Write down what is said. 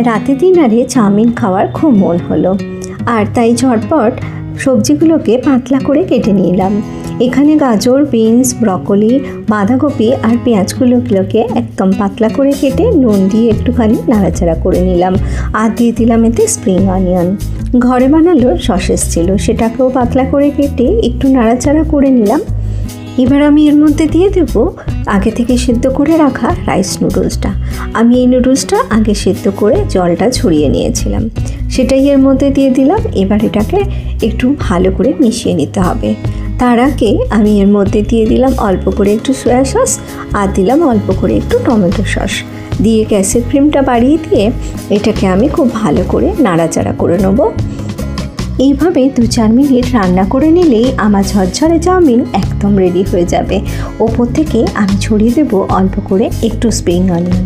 রাতে ডিনারে চাউমিন খাওয়ার খুব মন হলো, আর তাই ঝটপট সবজিগুলোকে পাতলা করে কেটে নিলাম। এখানে গাজর, বিনস, ব্রকলি, বাঁধাকপি আর পেঁয়াজগুলোকে একদম পাতলা করে কেটে নুন দিয়ে একটুখানি নাড়াচাড়া করে নিলাম। আর দিয়ে দিলাম এতে স্প্রিং অনিয়ন। ঘরে বানালো সসেস ছিল, সেটাকেও পাতলা করে কেটে একটু নাড়াচাড়া করে নিলাম। এবার আমি এর মধ্যে দিয়ে দেব আগে থেকে সেদ্ধ করে রাখা রাইস নুডলসটা। আমি এই নুডলসটা আগে সেদ্ধ করে জলটা ছড়িয়ে নিয়েছিলাম, সেটাই এর মধ্যে দিয়ে দিলাম। এবার এটাকে একটু ভালো করে মিশিয়ে নিতে হবে। তার আগে আমি এর মধ্যে দিয়ে দিলাম অল্প করে একটু সয়া সস, আর দিলাম অল্প করে একটু টমেটো সস দিয়ে গ্যাসের ফ্লেমটা বাড়িয়ে দিয়ে এটাকে আমি খুব ভালো করে নাড়াচাড়া করে নেবো। এইভাবে 2-4 মিনিট রান্না করে নিলেই আমার ঝরঝরে চাউমিন একদম রেডি হয়ে যাবে। ওপর থেকে আমি ছড়িয়ে দেবো অল্প করে একটু স্প্রিং অনিয়ন।